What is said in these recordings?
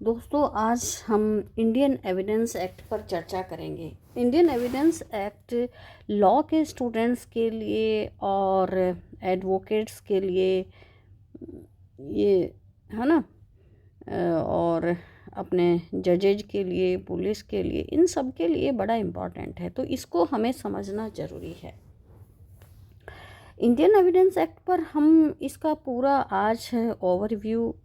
दोस्तों, आज हम इंडियन एविडेंस एक्ट पर चर्चा करेंगे। इंडियन एविडेंस एक्ट लॉ के स्टूडेंट्स के लिए और एडवोकेट्स के लिए ये है ना, और अपने जजेज के लिए, पुलिस के लिए, इन सब के लिए बड़ा इम्पॉर्टेंट है, तो इसको हमें समझना ज़रूरी है। इंडियन एविडेंस एक्ट पर हम इसका पूरा आज ओवरव्यू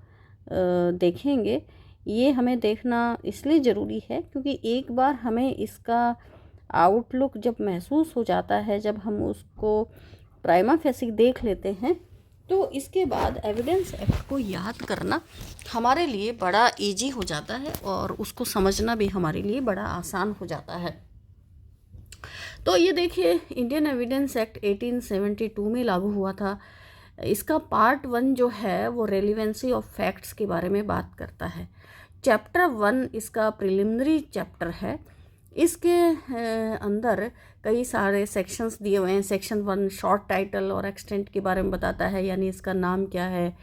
देखेंगे। ये हमें देखना इसलिए ज़रूरी है क्योंकि एक बार हमें इसका आउटलुक जब महसूस हो जाता है, जब हम उसको प्राइमा फेसी देख लेते हैं, तो इसके बाद एविडेंस एक्ट को याद करना हमारे लिए बड़ा इजी हो जाता है और उसको समझना भी हमारे लिए बड़ा आसान हो जाता है। तो ये देखिए, इंडियन एविडेंस एक्ट 1872 में लागू हुआ था। इसका पार्ट 1 जो है वो रेलिवेंसी ऑफ फैक्ट्स के बारे में बात करता है। चैप्टर 1 इसका प्रिलिमिनरी चैप्टर है। इसके अंदर कई सारे सेक्शंस दिए हुए हैं। सेक्शन 1 शॉर्ट टाइटल और एक्सटेंट के बारे में बताता है, यानी इसका नाम क्या है,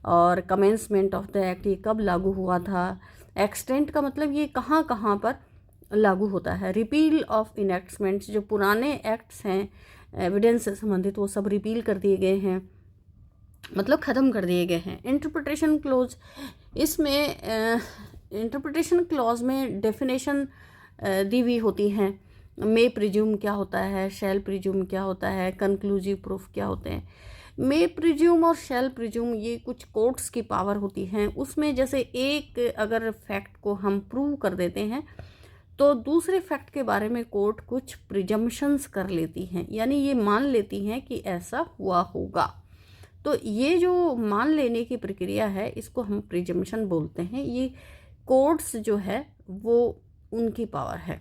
और कमेंसमेंट ऑफ द एक्ट, ये कब लागू हुआ था। एक्सटेंट का मतलब ये कहाँ कहाँ पर लागू होता है। रिपील ऑफ इनैक्टमेंट्स, जो पुराने एक्ट्स हैं एविडेंस से संबंधित, वो सब रिपील कर दिए गए हैं, मतलब ख़त्म कर दिए गए हैं। इंटरप्रिटेशन क्लॉज, इसमें इंटरप्रिटेशन क्लॉज में डेफिनेशन दी हुई होती हैं। मे प्रिज्यूम क्या होता है, शैल प्रिज्यूम क्या होता है, कंक्लूसिव प्रूफ क्या होते हैं। मे प्रिज्यूम और शैल प्रिज्यूम ये कुछ कोर्ट्स की पावर होती हैं। उसमें जैसे एक अगर फैक्ट को हम प्रूव कर देते हैं तो दूसरे फैक्ट के बारे में कोर्ट कुछ प्रिजम्पशंस कर लेती हैं, यानी ये मान लेती हैं कि ऐसा हुआ होगा। तो ये जो मान लेने की प्रक्रिया है, इसको हम प्रिजम्पशन बोलते हैं। ये कोर्ट्स जो है वो उनकी पावर है।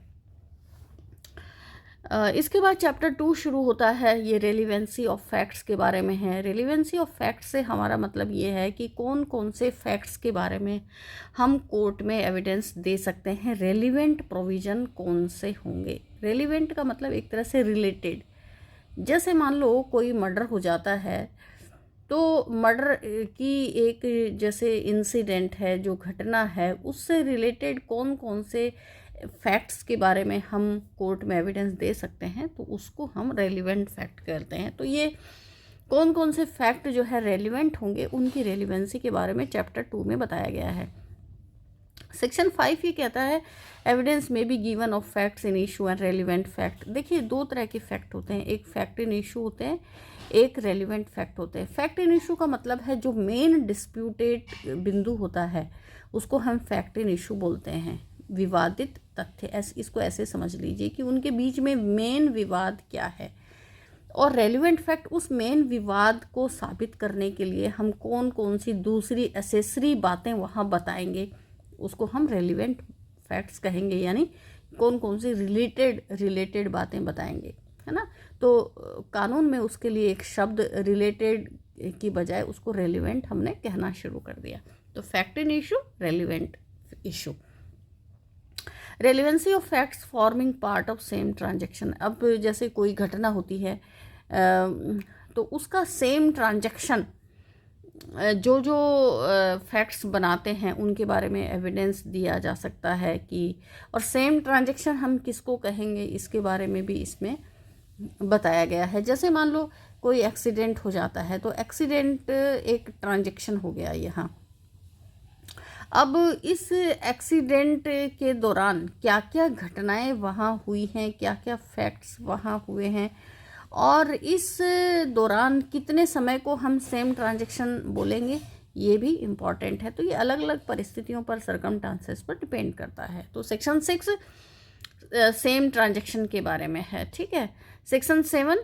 इसके बाद चैप्टर 2 शुरू होता है। ये रेलिवेंसी ऑफ फैक्ट्स के बारे में है। रेलिवेंसी ऑफ फैक्ट्स से हमारा मतलब ये है कि कौन कौन से फैक्ट्स के बारे में हम कोर्ट में एविडेंस दे सकते हैं। रेलिवेंट प्रोविज़न कौन से होंगे। रेलिवेंट का मतलब एक तरह से रिलेटेड। जैसे मान लो कोई मर्डर हो जाता है, तो मर्डर की एक जैसे इंसिडेंट है, जो घटना है, उससे रिलेटेड कौन कौन से फैक्ट्स के बारे में हम कोर्ट में एविडेंस दे सकते हैं, तो उसको हम रेलिवेंट फैक्ट कहते हैं। तो ये कौन कौन से फैक्ट जो है रेलिवेंट होंगे, उनकी रेलिवेंसी के बारे में चैप्टर 2 में बताया गया है। सेक्शन 5 ये कहता है एविडेंस में be given of facts in issue and relevant fact. देखिए, दो तरह के फैक्ट होते हैं, एक फैक्ट इन इशू होते हैं, एक रेलिवेंट फैक्ट होते हैं। फैक्ट इन इशू का मतलब है जो मेन डिस्प्यूटेड बिंदु होता है, उसको हम फैक्ट इन इशू बोलते हैं। विवादित तथ्य, ऐसे इसको ऐसे समझ लीजिए कि उनके बीच में मेन विवाद क्या है। और रेलिवेंट फैक्ट, उस मेन विवाद को साबित करने के लिए हम कौन कौन सी दूसरी एसेसरी बातें वहाँ बताएंगे, उसको हम रेलिवेंट फैक्ट्स कहेंगे, यानी कौन कौन सी रिलेटेड बातें बताएंगे, है ना। तो कानून में उसके लिए एक शब्द रिलेटेड की बजाय उसको रेलिवेंट हमने कहना शुरू कर दिया। तो fact in issue, relevant issue. Relevancy of facts forming part of same transaction. अब जैसे कोई घटना होती है तो उसका सेम ट्रांजैक्शन जो जो फैक्ट्स बनाते हैं उनके बारे में एविडेंस दिया जा सकता है कि, और सेम ट्रांजैक्शन हम किसको कहेंगे, इसके बारे में भी इसमें बताया गया है। जैसे मान लो कोई एक्सीडेंट हो जाता है, तो एक्सीडेंट एक ट्रांजैक्शन हो गया यहाँ। अब इस एक्सीडेंट के दौरान क्या क्या घटनाएं वहाँ हुई हैं, क्या क्या फैक्ट्स वहाँ हुए हैं, और इस दौरान कितने समय को हम सेम ट्रांजैक्शन बोलेंगे, ये भी इम्पॉर्टेंट है। तो ये अलग अलग परिस्थितियों पर, सरकमस्टांसेस पर डिपेंड करता है। तो सेक्शन 6 सेम ट्रांजैक्शन के बारे में है, ठीक है। Section 7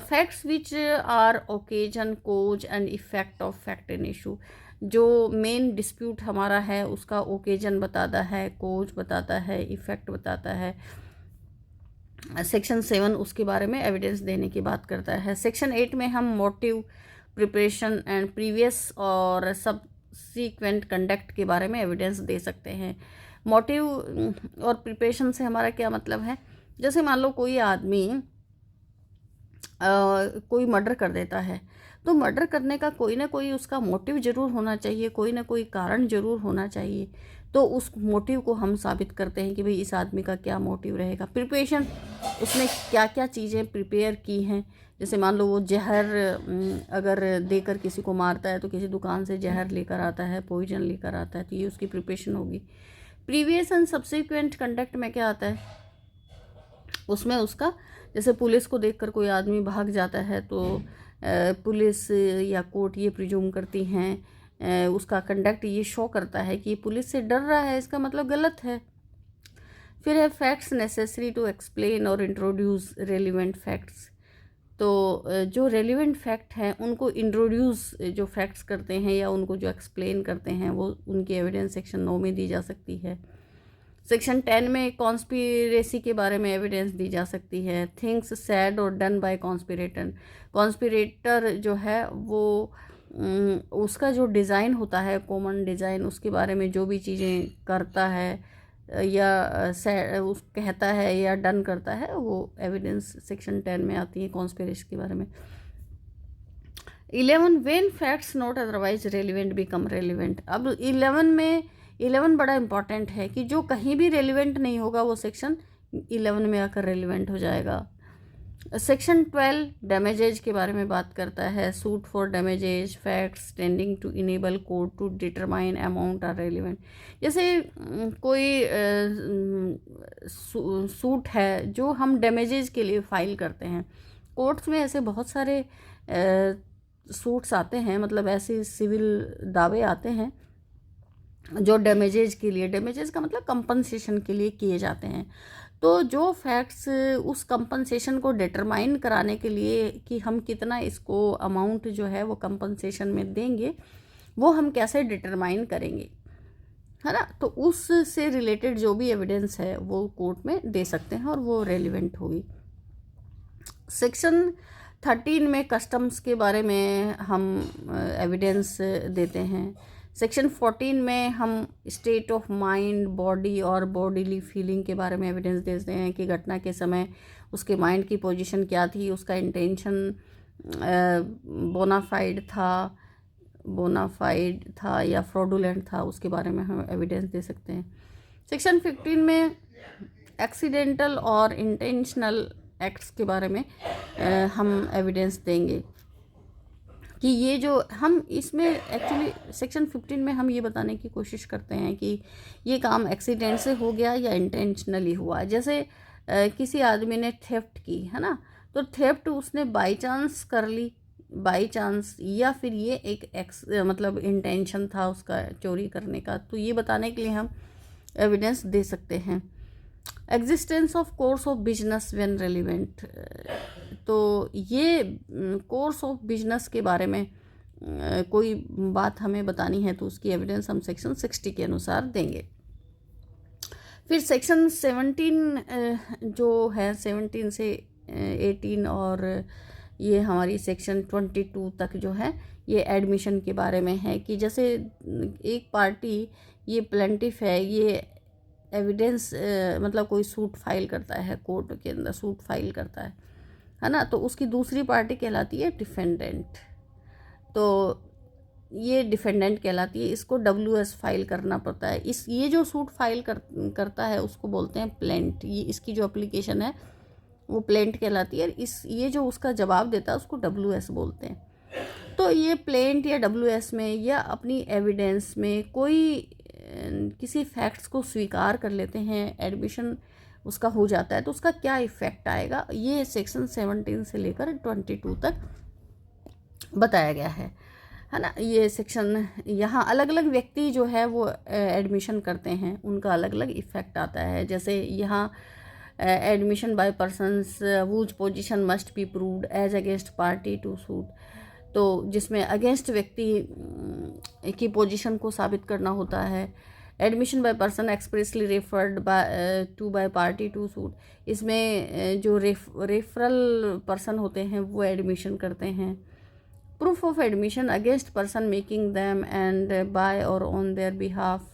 facts which are occasion, cause and effect of fact in issue. जो मेन डिस्प्यूट हमारा है उसका ओकेजन बताता है, कोज बताता है, इफेक्ट बताता है। सेक्शन 7 उसके बारे में एविडेंस देने की बात करता है। सेक्शन 8 में हम मोटिव, प्रिपरेशन एंड प्रीवियस और सबसीक्वेंट कंडक्ट के बारे में एविडेंस दे सकते हैं। मोटिव और प्रिपरेशन से हमारा क्या मतलब है, जैसे मान लो कोई आदमी कोई मर्डर कर देता है, तो मर्डर करने का कोई ना कोई उसका मोटिव ज़रूर होना चाहिए, कोई ना कोई कारण ज़रूर होना चाहिए। तो उस मोटिव को हम साबित करते हैं कि भाई इस आदमी का क्या मोटिव रहेगा। प्रिपरेशन, उसने क्या क्या चीज़ें प्रिपेयर की हैं। जैसे मान लो वो जहर अगर देकर किसी को मारता है तो किसी दुकान से जहर लेकर आता है, पॉइजन लेकर आता है, तो ये उसकी प्रिपरेशन होगी। प्रीवियस एंड सब्सिक्वेंट कंडक्ट में क्या आता है, उसमें उसका, जैसे पुलिस को देखकर कोई आदमी भाग जाता है तो पुलिस या कोर्ट ये प्रिज्यूम करती हैं, उसका कंडक्ट ये शो करता है कि पुलिस से डर रहा है, इसका मतलब गलत है। फिर है फैक्ट्स नेसेसरी टू एक्सप्लेन और इंट्रोड्यूस रेलिवेंट फैक्ट्स। तो जो रेलिवेंट फैक्ट हैं उनको इंट्रोड्यूस जो फैक्ट्स करते हैं या उनको जो एक्सप्लेन करते हैं वो उनकी एविडेंस सेक्शन 9 में दी जा सकती है। सेक्शन 10 में कॉन्स्पिरेसी के बारे में एविडेंस दी जा सकती है। थिंग्स सैड और डन बाय कॉन्स्पिरेटर, कॉन्स्पिरेटर जो है वो उसका जो डिज़ाइन होता है, कॉमन डिज़ाइन, उसके बारे में जो भी चीज़ें करता है या उस कहता है या डन करता है, वो एविडेंस सेक्शन 10 में आती है कॉन्स्पिरेसी के बारे में। 11 when facts not otherwise relevant become relevant. अब 11 बड़ा इंपॉर्टेंट है कि जो कहीं भी रेलिवेंट नहीं होगा वो सेक्शन 11 में आकर रेलिवेंट हो जाएगा। सेक्शन 12 डैमेजेज के बारे में बात करता है। Suit for damages, facts tending to enable court to determine amount are relevant. जैसे कोई सूट है जो हम डैमेजेज के लिए फाइल करते हैं, कोर्ट्स में ऐसे बहुत सारे सूट्स आते हैं, मतलब ऐसे सिविल दावे आते हैं जो डैमेजेज के लिए, डैमेजेज का मतलब कंपनसेशन के लिए किए जाते हैं। तो जो फैक्ट्स उस कंपनसेशन को डिटरमाइन कराने के लिए कि हम कितना इसको अमाउंट जो है वो कंपनसेशन में देंगे, वो हम कैसे डिटरमाइन करेंगे, है ना। तो उससे रिलेटेड जो भी एविडेंस है वो कोर्ट में दे सकते हैं और वो रेलिवेंट होगी। सेक्शन 13 में कस्टम्स के बारे में हम एविडेंस देते हैं। सेक्शन 14 में हम स्टेट ऑफ माइंड, बॉडी और बॉडीली फीलिंग के बारे में एविडेंस देते हैं कि घटना के समय उसके माइंड की पोजीशन क्या थी, उसका इंटेंशन बोनाफाइड था या फ्रॉडुलेंट था, उसके बारे में हम एविडेंस दे सकते हैं। सेक्शन 15 में एक्सीडेंटल और इंटेंशनल एक्ट्स के बारे में हम एविडेंस देंगे कि ये जो हम इसमें एक्चुअली सेक्शन 15 में हम ये बताने की कोशिश करते हैं कि ये काम एक्सीडेंट से हो गया या इंटेंशनली हुआ। जैसे किसी आदमी ने थेफ्ट की, है ना, तो थेफ्ट उसने बाय चांस कर ली, बाय चांस, या फिर ये एक मतलब इंटेंशन था उसका चोरी करने का, तो ये बताने के लिए हम एविडेंस दे सकते हैं। Existence of course of business when relevant, तो ये कोर्स ऑफ बिजनेस के बारे में कोई बात हमें बतानी है तो उसकी एविडेंस हम सेक्शन 60 के अनुसार देंगे। फिर सेक्शन 17 जो है 17 से 18 और ये हमारी सेक्शन 22 तक जो है ये एडमिशन के बारे में है कि जैसे एक पार्टी ये प्लेंटिफ है, ये एविडेंस मतलब कोई सूट फाइल करता है, कोर्ट के अंदर सूट फाइल करता है ना, तो उसकी दूसरी पार्टी कहलाती है डिफेंडेंट। तो ये डिफेंडेंट कहलाती है, इसको WS फाइल करना पड़ता है। ये जो सूट फाइल करता है उसको बोलते हैं प्लेंट। ये इसकी जो एप्लीकेशन है वो प्लेंट कहलाती है। ये जो उसका जवाब देता है उसको WS बोलते हैं। तो ये प्लेंट या WS में या अपनी एविडेंस में कोई किसी फैक्ट्स को स्वीकार कर लेते हैं, एडमिशन उसका हो जाता है, तो उसका क्या इफ़ेक्ट आएगा, ये सेक्शन 17 से लेकर 22 तक बताया गया है ना। ये सेक्शन यहाँ अलग अलग व्यक्ति जो है वो एडमिशन करते हैं, उनका अलग अलग इफ़ेक्ट आता है। जैसे यहाँ admission by persons whose position must be proved as against party to suit, तो जिसमें अगेंस्ट व्यक्ति की पोजीशन को साबित करना होता है। Admission by person expressly referred by party to suit, इसमें जो रेफरल पर्सन होते हैं वो एडमिशन करते हैं। Proof of admission against person making them and by और ऑन देयर बिहाफ,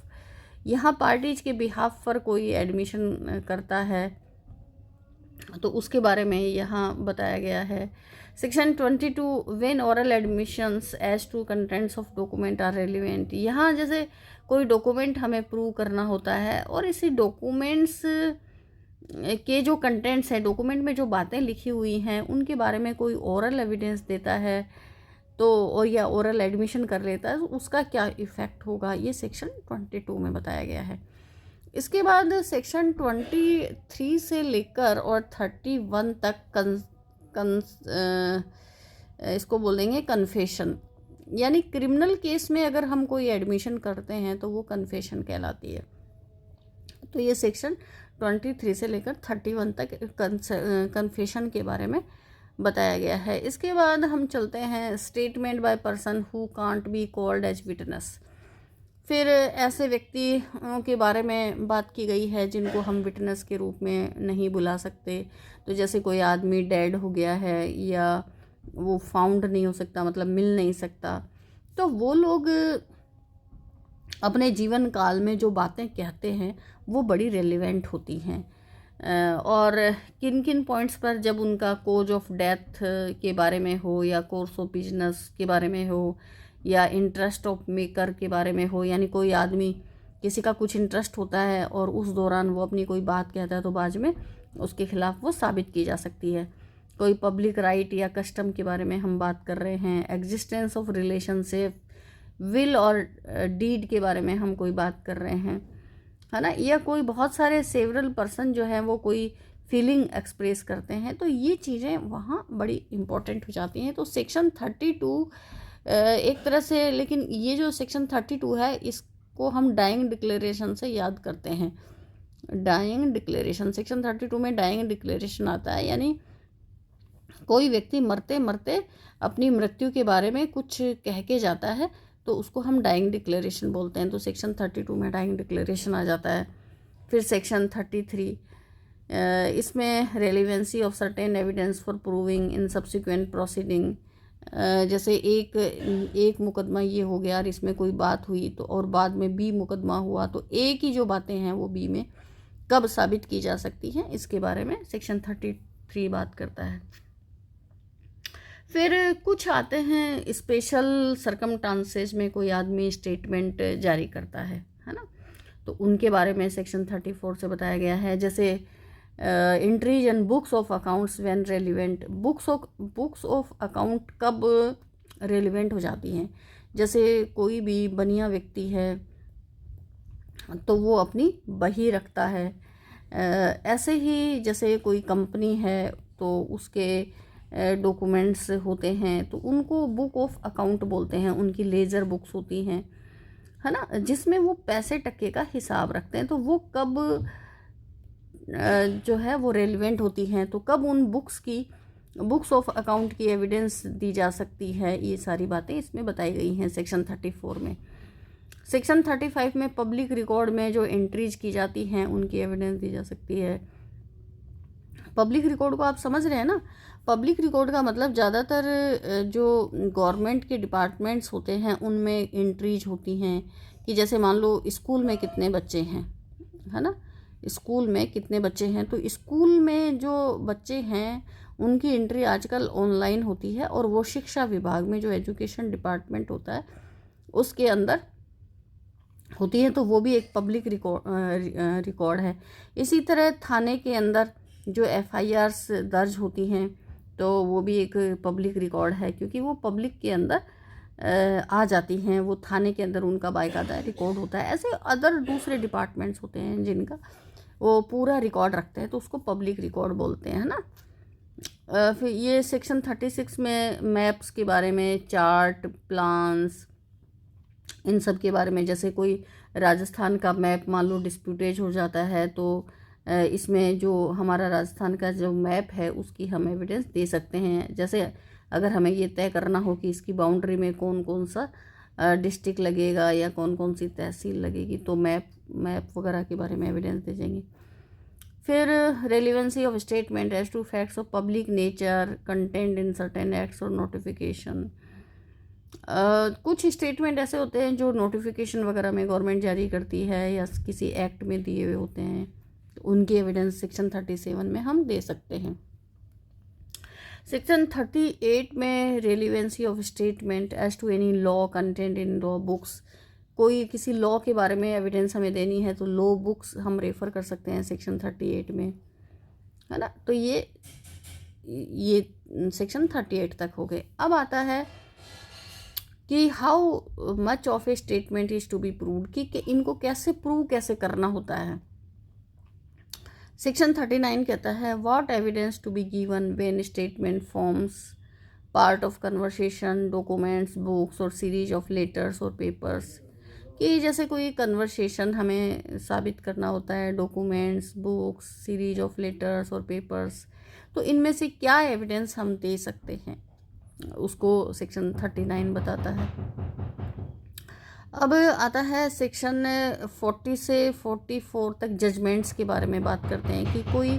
यहाँ पार्टीज के बिहाफ पर कोई एडमिशन करता है तो उसके बारे में यहाँ बताया गया है। Section 22 when oral admissions as to contents of document are relevant. यहाँ जैसे कोई डॉक्यूमेंट हमें प्रूव करना होता है और इसी डॉक्यूमेंट्स के जो कंटेंट्स हैं, डॉक्यूमेंट में जो बातें लिखी हुई हैं उनके बारे में कोई ओरल एविडेंस देता है तो और या ओरल एडमिशन कर लेता है तो उसका क्या इफ़ेक्ट होगा, ये सेक्शन 22 में बताया गया है। इसके बाद सेक्शन 23 से लेकर और 31 तक इसको बोल देंगे कन्फेशन, यानी क्रिमिनल केस में अगर हम कोई एडमिशन करते हैं तो वो कन्फेशन कहलाती है। तो ये सेक्शन 23 से लेकर 31 तक कन्फेशन के बारे में बताया गया है। इसके बाद हम चलते हैं statement by person who can't be called as witness. फिर ऐसे व्यक्ति के बारे में बात की गई है जिनको हम विटनेस के रूप में नहीं बुला सकते। तो जैसे कोई आदमी डेड हो गया है या वो फाउंड नहीं हो सकता, मतलब मिल नहीं सकता, तो वो लोग अपने जीवन काल में जो बातें कहते हैं वो बड़ी रेलिवेंट होती हैं। और किन किन पॉइंट्स पर जब उनका कोज ऑफ डेथ के बारे में हो या कोर्स ऑफ बिजनेस के बारे में हो या इंटरेस्ट ऑफ मेकर के बारे में हो, यानी कोई आदमी किसी का कुछ इंटरेस्ट होता है और उस दौरान वो अपनी कोई बात कहता है तो बाद में उसके खिलाफ वो साबित की जा सकती है। कोई पब्लिक राइट या कस्टम के बारे में हम बात कर रहे हैं, एग्जिस्टेंस ऑफ रिलेशनशिप, विल और डीड के बारे में हम कोई बात कर रहे हैं, है ना, या कोई बहुत सारे सेवरल पर्सन जो हैं वो कोई फीलिंग एक्सप्रेस करते हैं, तो ये चीज़ें वहाँ बड़ी इम्पोर्टेंट हो जाती हैं। तो सेक्शन 32 एक तरह से, लेकिन ये जो सेक्शन 32 है इसको हम डाइंग डिक्लेरेशन से याद करते हैं। डाइंग डिक्लेरेशन, सेक्शन 32 में डाइंग डिक्लेरेशन आता है, यानी कोई व्यक्ति मरते मरते अपनी मृत्यु के बारे में कुछ कह के जाता है तो उसको हम डाइंग डिक्लेरेशन बोलते हैं। तो सेक्शन 32 में डाइंग डिक्लेरेशन आ जाता है। फिर सेक्शन 33 इसमें relevancy of certain evidence for proving in subsequent proceeding. जैसे एक मुकदमा ये हो गया और इसमें कोई बात हुई तो और बाद में बी मुकदमा हुआ, तो ए की जो बातें हैं वो बी में कब साबित की जा सकती हैं, इसके बारे में सेक्शन 33 बात करता है। फिर कुछ आते हैं स्पेशल सरकमस्टांसेस में कोई आदमी स्टेटमेंट जारी करता है ना, तो उनके बारे में सेक्शन 34 से बताया गया है। जैसे entries and books of accounts when relevant. Books of account कब रेलिवेंट हो जाती हैं, जैसे कोई भी बनिया व्यक्ति है तो वो अपनी बही रखता है। ऐसे ही जैसे कोई कंपनी है तो उसके डॉक्यूमेंट्स होते हैं तो उनको बुक ऑफ अकाउंट बोलते हैं। उनकी लेजर बुक्स होती हैं, है ना, जिसमें वो पैसे टके का हिसाब रखते हैं। तो वो कब जो है वो रेलिवेंट होती हैं, तो कब उन बुक्स ऑफ अकाउंट की एविडेंस दी जा सकती है, ये सारी बातें इसमें बताई गई हैं सेक्शन 34 में। सेक्शन 35 में पब्लिक रिकॉर्ड में जो एंट्रीज की जाती हैं उनकी एविडेंस दी जा सकती है। पब्लिक रिकॉर्ड को आप समझ रहे हैं ना, पब्लिक रिकॉर्ड का मतलब ज़्यादातर जो गवर्नमेंट के डिपार्टमेंट्स होते हैं उनमें एंट्रीज होती हैं कि जैसे मान लो स्कूल में कितने बच्चे हैं, है ना, स्कूल में कितने बच्चे हैं, तो स्कूल में जो बच्चे हैं उनकी एंट्री आजकल ऑनलाइन होती है और वो शिक्षा विभाग में जो एजुकेशन डिपार्टमेंट होता है उसके अंदर होती है, तो वो भी एक पब्लिक रिकॉर्ड है। इसी तरह थाने के अंदर जो FIRs दर्ज होती हैं तो वो भी एक पब्लिक रिकॉर्ड है, क्योंकि वो पब्लिक के अंदर आ जाती हैं, वो थाने के अंदर उनका बाकायदा रिकॉर्ड होता है। ऐसे अदर दूसरे डिपार्टमेंट्स होते हैं जिनका वो पूरा रिकॉर्ड रखते हैं तो उसको पब्लिक रिकॉर्ड बोलते हैं, है ना। फिर ये सेक्शन 36 में मैप्स के बारे में, चार्ट, प्लान्स, इन सब के बारे में। जैसे कोई राजस्थान का मैप मान लो डिस्प्यूटेज हो जाता है तो इसमें जो हमारा राजस्थान का जो मैप है उसकी हम एविडेंस दे सकते हैं। जैसे अगर हमें ये तय करना हो कि इसकी बाउंड्री में कौन कौन सा डिस्ट्रिक्ट लगेगा या कौन कौन सी तहसील लगेगी, तो मैप वगैरह के बारे में एविडेंस दे देंगे। फिर relevancy of statement as to facts of public nature content in certain acts और नोटिफिकेशन। कुछ स्टेटमेंट ऐसे होते हैं जो नोटिफिकेशन वगैरह में गवर्नमेंट जारी करती है या किसी एक्ट में दिए हुए होते हैं, तो तो उनकी एविडेंस सेक्शन 37 में हम दे सकते हैं। सेक्शन 38 में relevancy of statement as to any law content in law books, कोई किसी लॉ के बारे में एविडेंस हमें देनी है तो लॉ बुक्स हम रेफ़र कर सकते हैं सेक्शन 38 में, है ना। तो ये सेक्शन 38 तक हो गए। अब आता है कि how much of a statement is to be proved, कि इनको कैसे करना होता है। सेक्शन 39 कहता है what evidence to be given when statement forms part of conversation, documents, books और सीरीज ऑफ लेटर्स और पेपर्स, कि जैसे कोई कन्वर्सेशन हमें साबित करना होता है, documents, books, series of letters और पेपर्स, तो इनमें से क्या एविडेंस हम दे सकते हैं, उसको सेक्शन 39 बताता है। अब आता है सेक्शन 40 से 44 तक जजमेंट्स के बारे में बात करते हैं कि कोई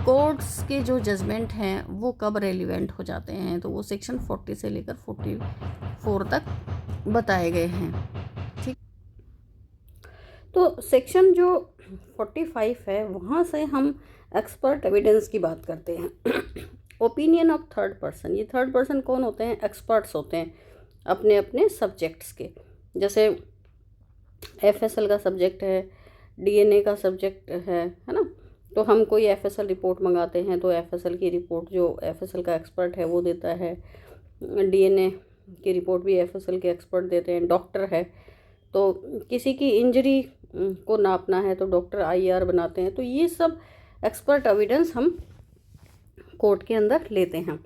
कोर्ट्स के जो जजमेंट हैं वो कब रेलिवेंट हो जाते हैं, तो वो सेक्शन 40 से लेकर 44 तक बताए गए हैं। ठीक, तो सेक्शन जो 45 है वहाँ से हम एक्सपर्ट एविडेंस की बात करते हैं। ओपिनियन ऑफ थर्ड पर्सन, ये थर्ड पर्सन कौन होते हैं? एक्सपर्ट्स होते हैं अपने अपने सब्जेक्ट्स के। जैसे एफएसएल का सब्जेक्ट है, डीएनए का सब्जेक्ट है ना, तो हम कोई एफएसएल रिपोर्ट मंगाते हैं तो एफएसएल की रिपोर्ट जो एफएसएल का एक्सपर्ट है वो देता है, डीएनए की रिपोर्ट भी एफएसएल के एक्सपर्ट देते हैं। डॉक्टर है तो किसी की इंजरी को नापना है तो डॉक्टर आईआर बनाते हैं। तो ये सब एक्सपर्ट एविडेंस हम कोर्ट के अंदर लेते हैं।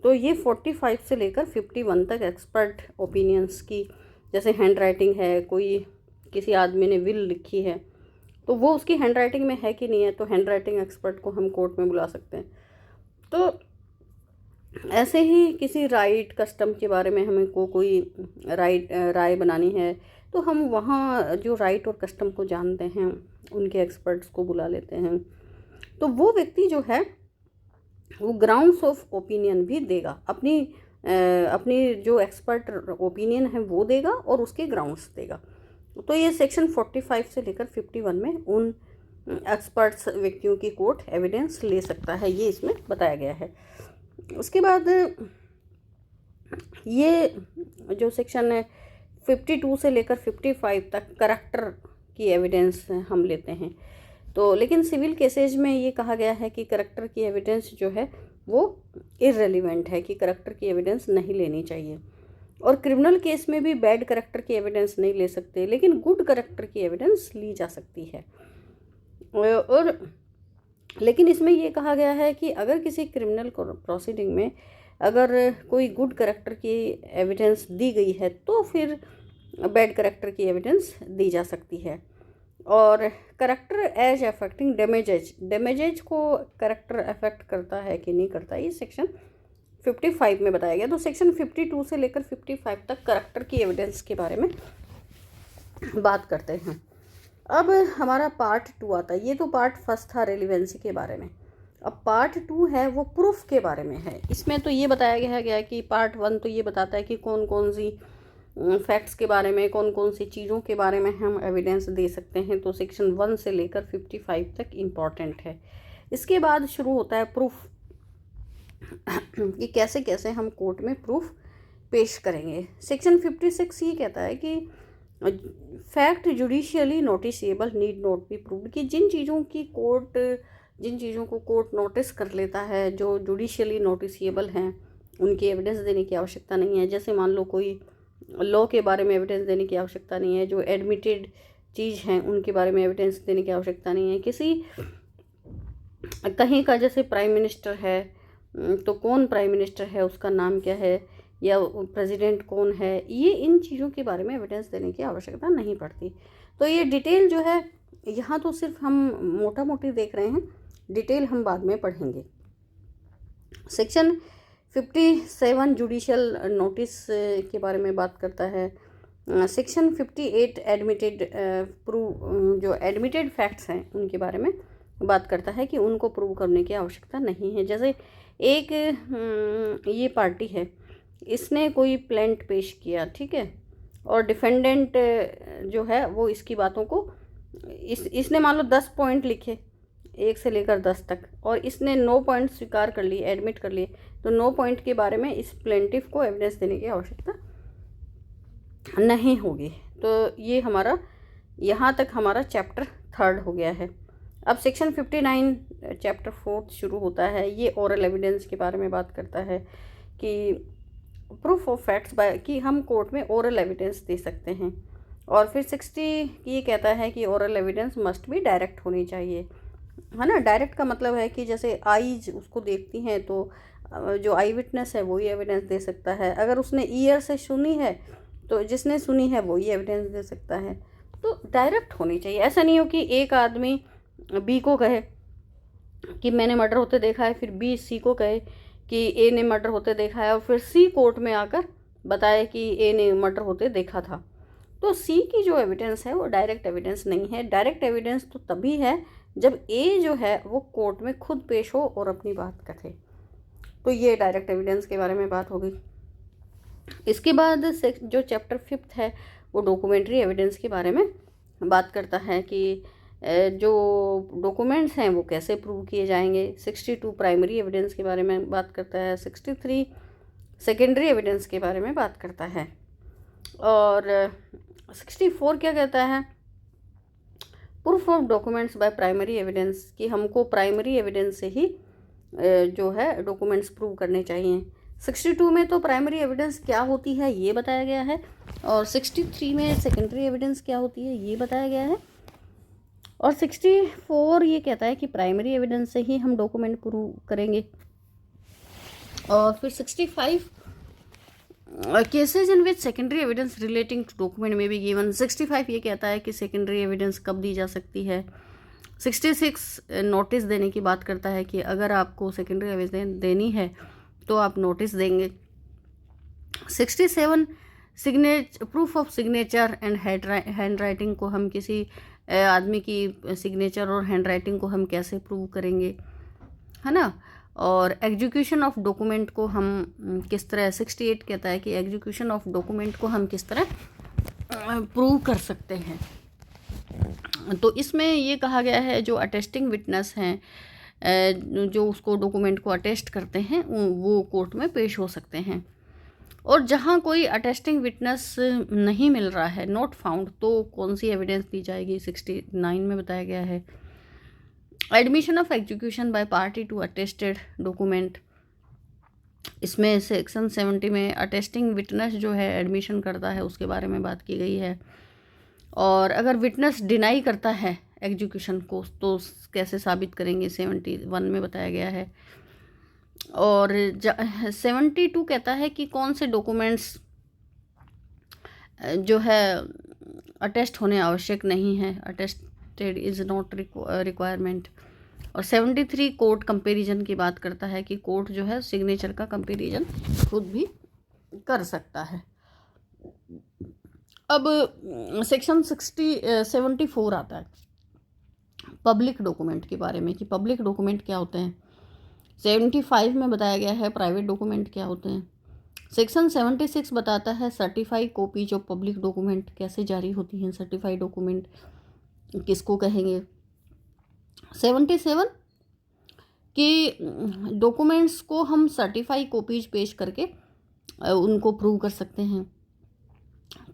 तो ये 45 से लेकर 51 तक एक्सपर्ट ओपिनियंस की, जैसे हैंड राइटिंग है, कोई किसी आदमी ने विल लिखी है तो वो उसकी हैंड राइटिंग में है कि नहीं है, तो हैंड राइटिंग एक्सपर्ट को हम कोर्ट में बुला सकते हैं। तो ऐसे ही किसी राइट कस्टम के बारे में हमें कोई राय बनानी है तो हम वहाँ जो राइट और कस्टम को जानते हैं उनके एक्सपर्ट्स को बुला लेते हैं। तो वो व्यक्ति जो है वो ग्राउंड्स ऑफ ओपिनियन भी देगा, अपनी जो एक्सपर्ट ओपिनियन है वो देगा और उसके ग्राउंड्स देगा। तो ये सेक्शन 45 से लेकर 51 में उन एक्सपर्ट्स व्यक्तियों की कोर्ट एविडेंस ले सकता है, ये इसमें बताया गया है। उसके बाद ये जो सेक्शन है 52 से लेकर 55 तक करैक्टर की एविडेंस हम लेते हैं। तो लेकिन सिविल केसेज में ये कहा गया है कि करैक्टर की एविडेंस जो है वो इररेलेवेंट है, कि करैक्टर की एविडेंस नहीं लेनी चाहिए। और क्रिमिनल केस में भी बैड करैक्टर की एविडेंस नहीं ले सकते, लेकिन गुड करैक्टर की एविडेंस ली जा सकती है। और लेकिन इसमें ये कहा गया है कि अगर किसी क्रिमिनल प्रोसीडिंग में अगर कोई गुड करैक्टर की एविडेंस दी गई है तो फिर बैड करैक्टर की एविडेंस दी जा सकती है। और करैक्टर एज अफेक्टिंग डैमेजेज को करैक्टर अफेक्ट करता है कि नहीं करता, ये सेक्शन 55 में बताया गया। तो सेक्शन 52 से लेकर 55 तक करैक्टर की एविडेंस के बारे में बात करते हैं। अब हमारा पार्ट 2 आता है। ये तो पार्ट फर्स्ट था रेलिवेंसी के बारे में। अब पार्ट 2 है वो प्रूफ के बारे में है। इसमें तो ये बताया गया कि पार्ट 1 तो ये बताता है कि कौन कौन सी फैक्ट्स के बारे में, कौन कौन सी चीज़ों के बारे में हम एविडेंस दे सकते हैं। तो सेक्शन 1 से लेकर 55 तक इम्पॉर्टेंट है। इसके बाद शुरू होता है प्रूफ, कि कैसे कैसे हम कोर्ट में प्रूफ पेश करेंगे। सेक्शन 56 ये कहता है कि fact judicially noticeable need not be proved, कि जिन चीज़ों को कोर्ट नोटिस कर लेता है, जो जुडिशियली नोटिसेबल हैं, उनकी एविडेंस देने की आवश्यकता नहीं है। जैसे मान लो कोई लॉ के बारे में एविडेंस देने की आवश्यकता नहीं है, जो एडमिटेड चीज़ हैं उनके बारे में एविडेंस देने की आवश्यकता नहीं है। किसी कहीं का जैसे प्राइम मिनिस्टर है तो कौन प्राइम मिनिस्टर है, उसका नाम क्या है, या प्रेसिडेंट कौन है, ये इन चीज़ों के बारे में एविडेंस देने की आवश्यकता नहीं पड़ती। तो ये डिटेल जो है यहाँ तो सिर्फ हम मोटा मोटी देख रहे हैं, डिटेल हम बाद में पढ़ेंगे। सेक्शन 57 जुडिशियल नोटिस के बारे में बात करता है। सेक्शन 58 एडमिटेड जो एडमिटेड फैक्ट्स हैं उनके बारे में बात करता है कि उनको प्रूव करने की आवश्यकता नहीं है। जैसे एक ये पार्टी है, इसने कोई प्लेंट पेश किया, ठीक है, और डिफेंडेंट जो है वो इसकी बातों को इसने मान लो 10 पॉइंट लिखे 1 से लेकर 10 तक, और इसने 9 पॉइंट स्वीकार कर लिए, एडमिट कर लिए, तो 9 पॉइंट के बारे में इस प्लेंटिफ को एविडेंस देने की आवश्यकता नहीं होगी। तो ये हमारा यहाँ तक हमारा चैप्टर 3 हो गया है। अब सेक्शन 59 चैप्टर 4 शुरू होता है। ये ओरल एविडेंस के बारे में बात करता है कि प्रूफ ऑफ फैक्ट्स बाय, कि हम कोर्ट में ओरल एविडेंस दे सकते हैं। और फिर 60 ये कहता है कि ओरल एविडेंस मस्ट भी डायरेक्ट होनी चाहिए, है ना। डायरेक्ट का मतलब है कि जैसे आईज उसको देखती हैं तो जो आई विटनेस है वही एविडेंस दे सकता है। अगर उसने ईयर से सुनी है तो जिसने सुनी है वही एविडेंस दे सकता है। तो डायरेक्ट होनी चाहिए। ऐसा नहीं हो कि एक आदमी बी को कहे कि मैंने मर्डर होते देखा है, फिर बी सी को कहे कि ए ने मर्डर होते देखा है, और फिर सी कोर्ट में आकर बताए कि ए ने मर्डर होते देखा था। तो सी की जो एविडेंस है वो डायरेक्ट एविडेंस नहीं है। डायरेक्ट एविडेंस तो तभी है जब ए जो है वो कोर्ट में खुद पेश हो और अपनी बात कहे। तो ये डायरेक्ट एविडेंस के बारे में बात होगी। इसके बाद जो चैप्टर 5 है वो डॉक्यूमेंट्री एविडेंस के बारे में बात करता है कि जो डॉक्यूमेंट्स हैं वो कैसे प्रूव किए जाएंगे। 62 प्राइमरी एविडेंस के बारे में बात करता है। 63 सेकेंडरी एविडेंस के बारे में बात करता है। और 64 क्या कहता है, proof of documents by primary evidence, कि हमको प्राइमरी एविडेंस से ही जो है डॉक्यूमेंट्स प्रूव करने चाहिए। 62 में तो प्राइमरी एविडेंस क्या होती है ये बताया गया है, और 63 में सेकेंडरी एविडेंस क्या होती है ये बताया गया है। और 64 ये कहता है कि प्राइमरी एविडेंस से ही हम डॉक्यूमेंट प्रूव करेंगे। और फिर 65 cases in which secondary evidence relating to document में भी गिवन। 65 ये कहता है कि सेकेंडरी एविडेंस कब दी जा सकती है। 66 नोटिस देने की बात करता है कि अगर आपको सेकेंडरी एविडेंस देनी है तो आप नोटिस देंगे। 67 proof of signature and hand writing को हम किसी आदमी की सिग्नेचर और हैंड राइटिंग को हम कैसे प्रूव करेंगे, है ना। और एग्जीक्यूशन ऑफ डॉक्यूमेंट को हम किस तरह, 68 कहता है कि एग्जीक्यूशन ऑफ डॉक्यूमेंट को हम किस तरह प्रूव कर सकते हैं। तो इसमें ये कहा गया है जो अटेस्टिंग विटनेस हैं, जो उसको डॉक्यूमेंट को अटेस्ट करते हैं वो कोर्ट में पेश हो सकते हैं। और जहाँ कोई अटेस्टिंग विटनेस नहीं मिल रहा है, नॉट फाउंड, तो कौन सी एविडेंस दी जाएगी 69 में बताया गया है। Admission of execution by party to attested document, इसमें सेक्शन 70 में अटेस्टिंग विटनेस जो है एडमिशन करता है उसके बारे में बात की गई है। और अगर विटनेस डिनाई करता है एग्जीक्यूशन को तो कैसे साबित करेंगे, 71 में बताया गया है। और 72 कहता है कि कौन से डॉक्यूमेंट्स जो है अटेस्ट होने आवश्यक नहीं है, अटेस्टेड इज़ नॉट रिक्वायरमेंट। और 73 कोर्ट कंपैरिजन की बात करता है कि कोर्ट जो है सिग्नेचर का कंपैरिजन खुद भी कर सकता है। अब सेक्शन 74 आता है पब्लिक डॉक्यूमेंट के बारे में, कि पब्लिक डॉक्यूमेंट क्या होते हैं। 75 में बताया गया है प्राइवेट डॉक्यूमेंट क्या होते हैं। सेक्शन 76 बताता है certified copies of public document कैसे जारी होती हैं, सर्टिफाइड डॉक्यूमेंट किसको कहेंगे। 77 कि डॉक्यूमेंट्स को हम सर्टिफाइड कॉपीज पेश करके उनको प्रूव कर सकते हैं।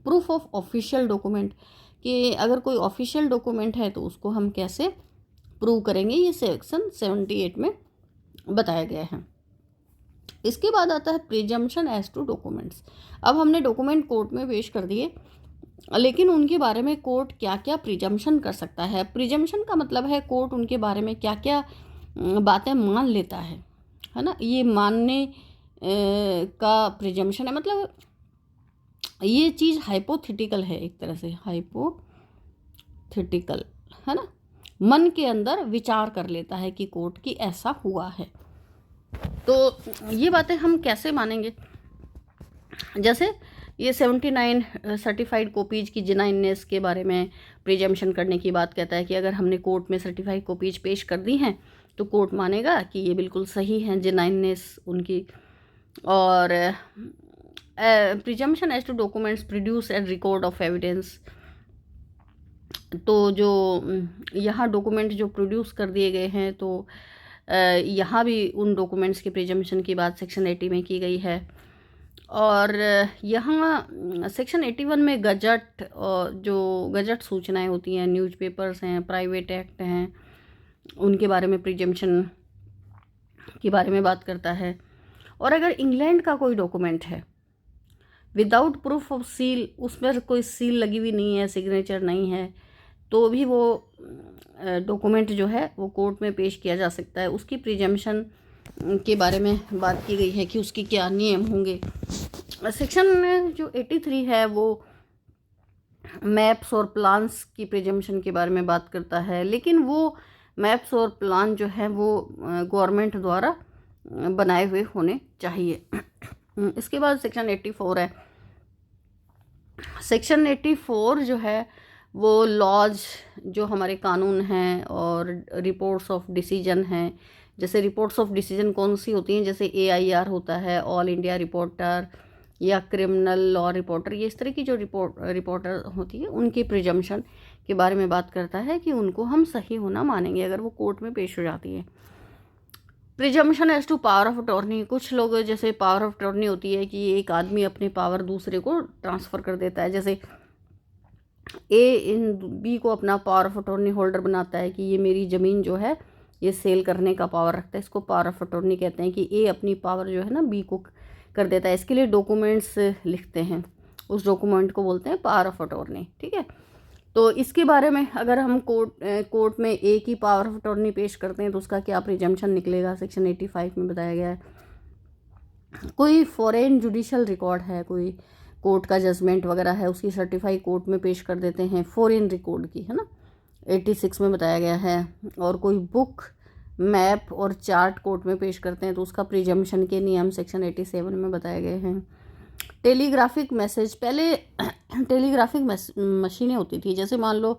प्रूफ ऑफ ऑफिशियल डॉक्यूमेंट, कि अगर कोई ऑफिशियल डॉक्यूमेंट है तो उसको हम कैसे प्रूव करेंगे, ये सेक्शन 78 में बताया गया है। इसके बाद आता है प्रिजम्पशन एज टू डॉक्यूमेंट्स। अब हमने डॉक्यूमेंट कोर्ट में पेश कर दिए, लेकिन उनके बारे में कोर्ट क्या क्या प्रिजम्पशन कर सकता है। प्रिजम्पशन का मतलब है कोर्ट उनके बारे में क्या क्या बातें मान लेता है ना। ये मानने का प्रिजम्पशन है, मतलब ये चीज़ हाइपोथेटिकल है, एक तरह से हाइपोथेटिकल, है ना। मन के अंदर विचार कर लेता है कि कोर्ट की ऐसा हुआ है। तो ये बातें हम कैसे मानेंगे, जैसे ये 79 सर्टिफाइड कॉपीज की जेन्युइननेस के बारे में प्रिजम्पशन करने की बात कहता है कि अगर हमने कोर्ट में सर्टिफाइड कॉपीज पेश कर दी हैं तो कोर्ट मानेगा कि ये बिल्कुल सही हैं, जेन्युइननेस उनकी। और presumption as to documents produce and record of evidence, तो जो यहाँ डॉक्यूमेंट जो प्रोड्यूस कर दिए गए हैं, तो यहाँ भी उन डॉक्यूमेंट्स की प्रिजम्पशन की बात सेक्शन 80 में की गई है। और यहाँ सेक्शन 81 में गजट, और जो गजट सूचनाएं होती हैं, न्यूज़पेपर्स हैं, प्राइवेट एक्ट हैं, उनके बारे में प्रिजम्पशन के बारे में बात करता है। और अगर इंग्लैंड का कोई डॉक्यूमेंट है विदाउट प्रूफ ऑफ सील, उस पर कोई सील लगी हुई नहीं है, सिग्नेचर नहीं है, तो भी वो डॉक्यूमेंट जो है वो कोर्ट में पेश किया जा सकता है। उसकी प्रिजम्पशन के बारे में बात की गई है कि उसके क्या नियम होंगे। सेक्शन जो 83 है वो मैप्स और प्लान्स की प्रिजम्पशन के बारे में बात करता है, लेकिन वो मैप्स और प्लान जो है वो गवर्नमेंट द्वारा बनाए हुए होने चाहिए। इसके बाद सेक्शन 84 है। सेक्शन 84 जो है वो लॉज, जो हमारे कानून हैं, और रिपोर्ट्स ऑफ डिसीजन हैं। जैसे रिपोर्ट्स ऑफ डिसीजन कौन सी होती हैं, जैसे AIR होता है, ऑल इंडिया रिपोर्टर, या क्रिमिनल लॉ रिपोर्टर, ये इस तरह की जो रिपोर्टर होती है उनकी प्रिजम्पशन के बारे में बात करता है कि उनको हम सही होना मानेंगे अगर वो कोर्ट में पेश हो जाती है। Presumption as to power of attorney, कुछ लोग जैसे पावर ऑफ अटॉर्नी होती है कि एक आदमी अपनी पावर दूसरे को ट्रांसफ़र कर देता है, जैसे A इन B को अपना पावर ऑफ अटॉर्नी होल्डर बनाता है कि ये मेरी ज़मीन जो है ये सेल करने का पावर रखता है, इसको पावर ऑफ अटॉर्नी कहते हैं। कि A अपनी पावर जो है ना B को कर देता है, इसके लिए डॉक्यूमेंट्स लिखते हैं, उस डॉक्यूमेंट को बोलते हैं पावर ऑफ अटॉर्नी, ठीक है। तो इसके बारे में अगर हम कोर्ट में एक ही पावर ऑफ अटॉर्नी पेश करते हैं तो उसका क्या प्रिजम्पशन निकलेगा, सेक्शन 85 में बताया गया है। कोई फॉरेन जुडिशल रिकॉर्ड है, कोई कोर्ट का जजमेंट वगैरह है, उसकी सर्टिफाई कोर्ट में पेश कर देते हैं, फॉरेन रिकॉर्ड की, है ना, 86 में बताया गया है। और कोई बुक, मैप और चार्ट कोर्ट में पेश करते हैं तो उसका प्रिजम्पशन के नियम सेक्शन 87 में बताए गए हैं। टेलीग्राफिक मैसेज, पहले टेलीग्राफिक मशीनें होती थी, जैसे मान लो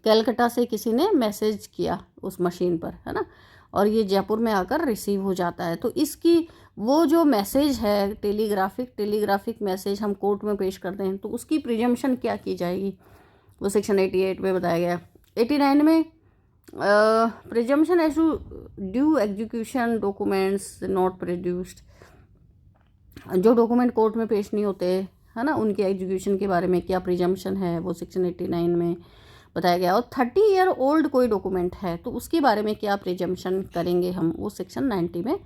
कलकत्ता से किसी ने मैसेज किया उस मशीन पर, है ना, और ये जयपुर में आकर रिसीव हो जाता है, तो इसकी वो जो मैसेज है टेलीग्राफिक मैसेज हम कोर्ट में पेश करते हैं तो उसकी प्रिजम्पशन क्या की जाएगी, वो सेक्शन 88 में बताया गया। 89 में presumption as to due execution documents not produced, जो डॉक्यूमेंट कोर्ट में पेश नहीं होते, है ना, उनके एग्जीक्यूशन के बारे में क्या प्रिजम्पशन है, वो सेक्शन 89 में बताया गया। और 30 ईयर ओल्ड कोई डॉक्यूमेंट है तो उसके बारे में क्या प्रिजम्पशन करेंगे हम, वो सेक्शन 90 में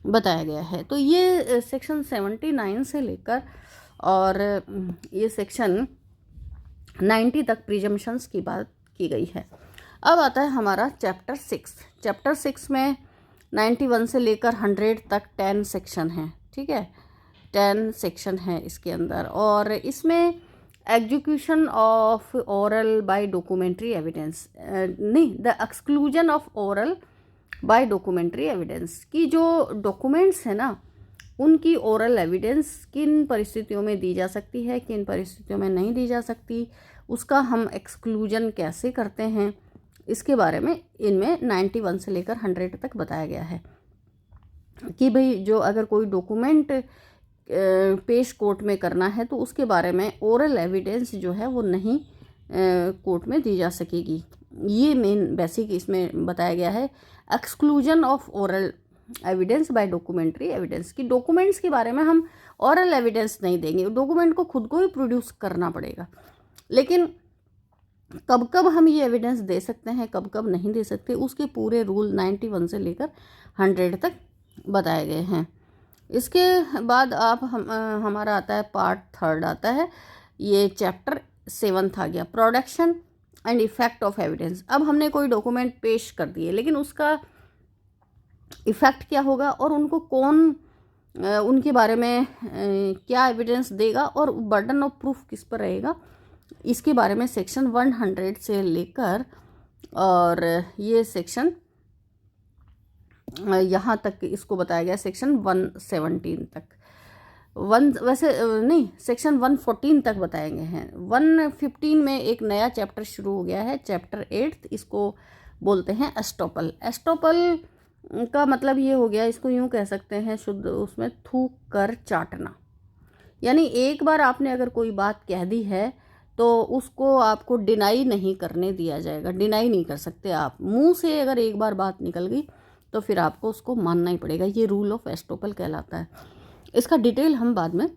बताया गया है। तो ये सेक्शन 79 से लेकर और ये सेक्शन 90 तक प्रिजम्पशंस की बात की गई है। अब आता है हमारा चैप्टर 6। चैप्टर 6 में 91 से लेकर 100 तक 10 सेक्शन हैं, ठीक है, 10 सेक्शन है इसके अंदर। और इसमें execution of oral by documentary evidence, नहीं, the exclusion of oral by documentary evidence, की जो डॉक्यूमेंट्स है ना उनकी ओरल एविडेंस किन परिस्थितियों में दी जा सकती है, किन परिस्थितियों में नहीं दी जा सकती, उसका हम एक्सक्लूजन कैसे करते हैं, इसके बारे में इनमें 91 से लेकर 100 तक बताया गया है। कि भाई जो अगर कोई डॉक्यूमेंट पेश कोर्ट में करना है तो उसके बारे में ओरल एविडेंस जो है वो नहीं कोर्ट में दी जा सकेगी। ये मेन बेसिक इसमें बताया गया है, exclusion of oral evidence bye documentary evidence, की डॉक्यूमेंट्स के बारे में हम ओरल एविडेंस नहीं देंगे, डॉक्यूमेंट को खुद को ही प्रोड्यूस करना पड़ेगा। लेकिन कब कब हम ये एविडेंस दे सकते हैं, कब कब नहीं दे सकते, उसके पूरे रूल 91 से लेकर 100 तक बताए गए हैं। इसके बाद हमारा आता है पार्ट 3 आता है, ये चैप्टर 7 आ गया, production and effect of evidence. अब हमने कोई डॉक्यूमेंट पेश कर दिए लेकिन उसका इफ़ेक्ट क्या होगा और उनको कौन उनके बारे में क्या एविडेंस देगा और बर्डन ऑफ प्रूफ किस पर रहेगा, इसके बारे में सेक्शन 100 से लेकर और ये सेक्शन यहाँ तक इसको बताया गया सेक्शन 117 तक, सेक्शन 114 तक बताए गए हैं। 115 में एक नया चैप्टर शुरू हो गया है, चैप्टर 8, इसको बोलते हैं एस्टोपल। एस्टोपल का मतलब ये हो गया, इसको यूँ कह सकते हैं शुद्ध उसमें थूक कर चाटना, यानी एक बार आपने अगर कोई बात कह दी है तो उसको आपको डिनाई नहीं करने दिया जाएगा। डिनाई नहीं कर सकते आप, मुंह से अगर एक बार बात निकल गई तो फिर आपको उसको मानना ही पड़ेगा। ये रूल ऑफ एस्टोपल कहलाता है। इसका डिटेल हम बाद में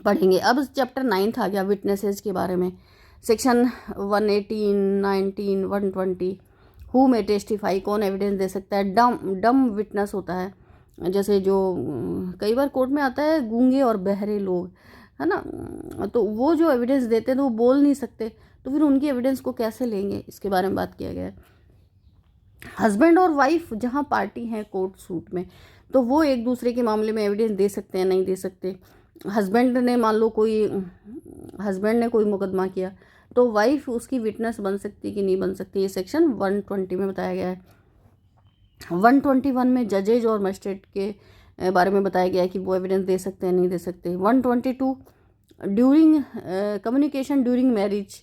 पढ़ेंगे। अब चैप्टर 9 आ गया विटनेसेस के बारे में। सेक्शन 118, 19, 120 हु में टेस्टिफाई, कौन एविडेंस दे सकता है। डम विटनेस होता है, जैसे जो कई बार कोर्ट में आता है गूंगे और बहरे लोग, है ना, तो वो जो एविडेंस देते हैं तो वो बोल नहीं सकते, तो फिर उनकी एविडेंस को कैसे लेंगे, इसके बारे में बात किया गया है। हस्बैंड और वाइफ जहाँ पार्टी हैं कोर्ट सूट में, तो वो एक दूसरे के मामले में एविडेंस दे सकते हैं, नहीं दे सकते। हस्बैंड ने मान लो हस्बैंड ने कोई मुकदमा किया तो वाइफ उसकी विटनेस बन सकती कि नहीं बन सकती, ये सेक्शन 120 में बताया गया है। 121 में जजेज और मजिस्ट्रेट के बारे में बताया गया है कि वो एविडेंस दे सकते हैं, नहीं दे सकते। 122 ड्यूरिंग कम्युनिकेशन ड्यूरिंग मैरिज,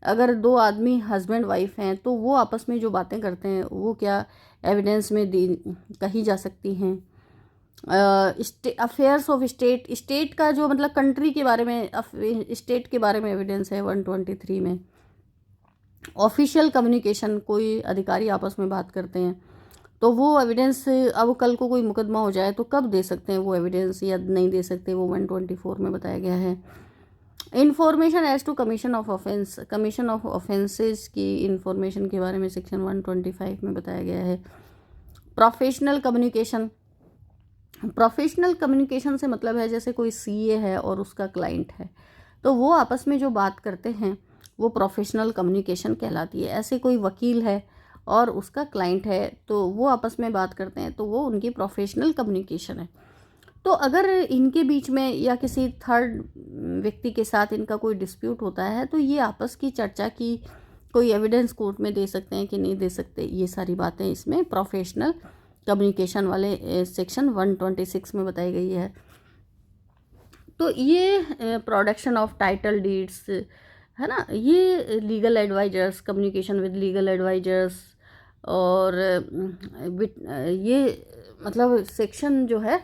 अगर दो आदमी हस्बैंड वाइफ हैं तो वो आपस में जो बातें करते हैं वो क्या एविडेंस में कही जा सकती हैं। अफेयर्स ऑफ स्टेट, स्टेट का जो मतलब कंट्री के बारे में, स्टेट के बारे में एविडेंस है 123 में। ऑफिशियल कम्युनिकेशन, कोई अधिकारी आपस में बात करते हैं तो वो एविडेंस, अब कल को कोई मुकदमा हो जाए तो कब दे सकते हैं वो एविडेंस या नहीं दे सकते, वो 124 में बताया गया है। Information as to commission of offence, commission of offences की इंफॉर्मेशन के बारे में सेक्शन 125 में बताया गया है। प्रोफेशनल कम्युनिकेशन, प्रोफेशनल कम्युनिकेशन से मतलब है जैसे कोई सीए है और उसका क्लाइंट है तो वो आपस में जो बात करते हैं वो प्रोफेशनल कम्युनिकेशन कहलाती है। ऐसे कोई वकील है और उसका क्लाइंट है तो वो आपस में बात करते हैं तो वो उनकी प्रोफेशनल कम्युनिकेशन है। तो अगर इनके बीच में या किसी थर्ड व्यक्ति के साथ इनका कोई डिस्प्यूट होता है तो ये आपस की चर्चा की कोई एविडेंस कोर्ट में दे सकते हैं कि नहीं दे सकते, ये सारी बातें इसमें प्रोफेशनल कम्युनिकेशन वाले सेक्शन 126 में बताई गई है। तो ये प्रोडक्शन ऑफ टाइटल डीड्स, है ना, ये legal advisers, communication with legal advisers, और ये मतलब सेक्शन जो है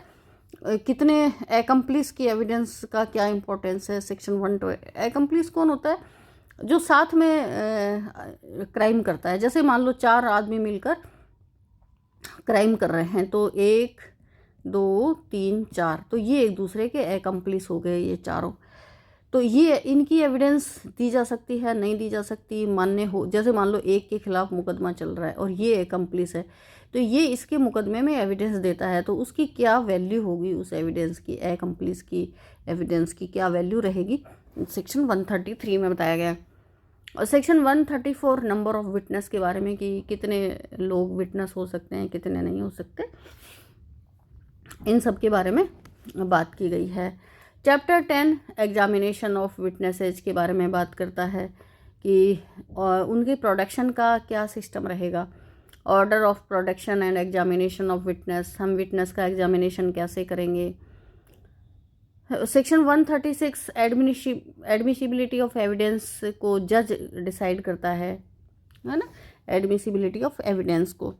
कितने एकम्प्लिस की एविडेंस का क्या इंपॉर्टेंस है। सेक्शन 1 एकम्प्लिस कौन होता है, जो साथ में क्राइम करता है। जैसे मान लो 4 आदमी मिलकर क्राइम कर रहे हैं तो 1, 2, 3, 4, तो ये एक दूसरे के एकम्प्लिस हो गए ये चारों। तो ये इनकी एविडेंस दी जा सकती है, नहीं दी जा सकती, मान्य हो। जैसे मान लो एक के खिलाफ मुकदमा चल रहा है और ये एकम्प्लिस है तो ये इसके मुकदमे में एविडेंस देता है तो उसकी क्या वैल्यू होगी, उस एविडेंस की, एकम्प्लिस की एविडेंस की क्या वैल्यू रहेगी, सेक्शन 133 में बताया गया है। और सेक्शन 134 नंबर ऑफ विटनेस के बारे में कि कितने लोग विटनेस हो सकते हैं, कितने नहीं हो सकते, इन सब के बारे में बात की गई है। चैप्टर 10 एग्जामिनेशन ऑफ विटनेसेस के बारे में बात करता है कि उनके प्रोडक्शन का क्या सिस्टम रहेगा। Order of production and examination of witness, हम विटनेस का एग्जामिनेशन कैसे करेंगे। सेक्शन 136 एडमिसिबिलिटी ऑफ एविडेंस को जज डिसाइड करता है ना, एडमिसिबिलिटी ऑफ एविडेंस को।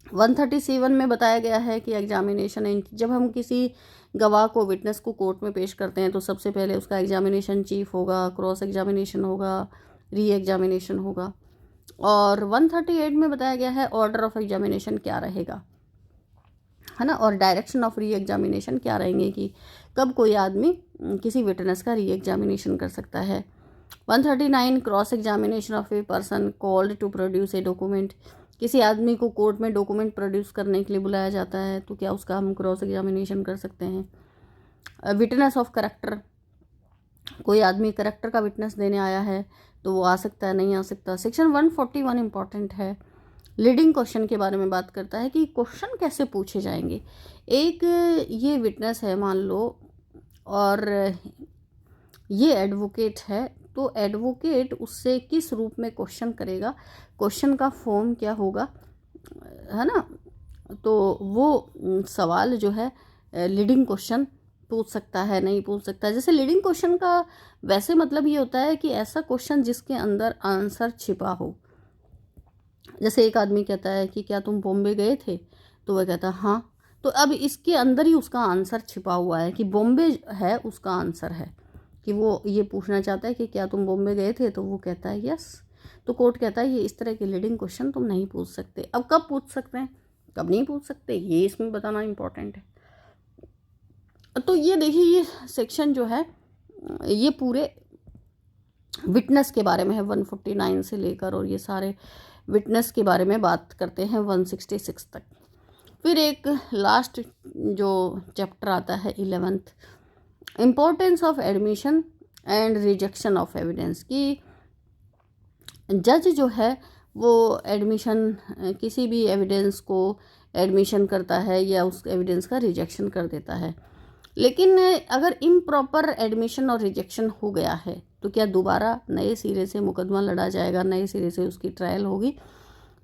137 में बताया गया है कि एग्जामिनेशन, जब हम किसी गवाह को, विटनेस को कोर्ट में पेश करते हैं तो सबसे पहले उसका एग्जामिनेशन चीफ होगा, क्रॉस एग्जामिनेशन होगा, री एग्जामिनेशन होगा। और 138 में बताया गया है ऑर्डर ऑफ एग्जामिनेशन क्या रहेगा, है ना, और डायरेक्शन ऑफ री एग्जामिनेशन क्या रहेंगे कि कब कोई आदमी किसी विटनेस का री एग्जामिनेशन कर सकता है। 139 cross examination of a person called to produce a document, किसी आदमी को कोर्ट में डॉक्यूमेंट प्रोड्यूस करने के लिए बुलाया जाता है तो क्या उसका हम क्रॉस एग्जामिनेशन कर सकते हैं। विटनेस ऑफ करेक्टर, कोई आदमी करेक्टर का विटनेस देने आया है तो वो आ सकता है, नहीं आ सकता। सेक्शन 141 इम्पॉर्टेंट है, लीडिंग क्वेश्चन के बारे में बात करता है कि क्वेश्चन कैसे पूछे जाएंगे। एक ये विटनेस है मान लो और ये एडवोकेट है तो एडवोकेट उससे किस रूप में क्वेश्चन करेगा, क्वेश्चन का फॉर्म क्या होगा, है ना, तो वो सवाल जो है लीडिंग क्वेश्चन पूछ सकता है, नहीं पूछ सकता। जैसे लीडिंग क्वेश्चन का वैसे मतलब ये होता है कि ऐसा क्वेश्चन जिसके अंदर आंसर छिपा हो। जैसे एक आदमी कहता है कि क्या तुम बॉम्बे गए थे, तो वह कहता है हाँ, तो अब इसके अंदर ही उसका आंसर छिपा हुआ है कि बॉम्बे है उसका आंसर है, कि वो ये पूछना चाहता है कि क्या तुम बॉम्बे गए थे, तो वो कहता है यस। तो कोर्ट कहता है ये इस तरह के लीडिंग क्वेश्चन तुम नहीं पूछ सकते। अब कब पूछ सकते हैं, कब नहीं पूछ सकते, ये इसमें बताना इम्पोर्टेंट है। तो ये देखिए, ये सेक्शन जो है ये पूरे विटनेस के बारे में है, 149 से लेकर, और ये सारे विटनेस के बारे में बात करते हैं 166 तक। फिर एक लास्ट जो चैप्टर आता है 11th, importance of admission and rejection of evidence, कि जज जो है वो एडमिशन, किसी भी एविडेंस को एडमिशन करता है या उस एविडेंस का रिजेक्शन कर देता है। लेकिन अगर इम्प्रॉपर एडमिशन और रिजेक्शन हो गया है तो क्या दोबारा नए सिरे से मुकदमा लड़ा जाएगा, नए सिरे से उसकी ट्रायल होगी?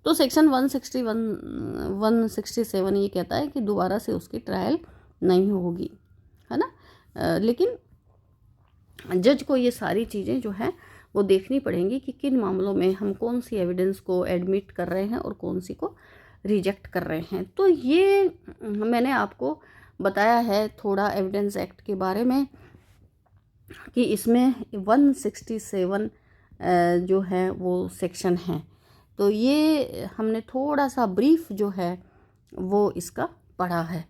तो सेक्शन 167 ये कहता है कि दोबारा से उसकी ट्रायल नहीं होगी, है ना। लेकिन जज को ये सारी चीज़ें जो है वो देखनी पड़ेंगी कि किन मामलों में हम कौन सी एविडेंस को एडमिट कर रहे हैं और कौन सी को रिजेक्ट कर रहे हैं। तो ये मैंने आपको बताया है थोड़ा एविडेंस एक्ट के बारे में, कि इसमें 167 जो है वो सेक्शन है। तो ये हमने थोड़ा सा ब्रीफ जो है वो इसका पढ़ा है।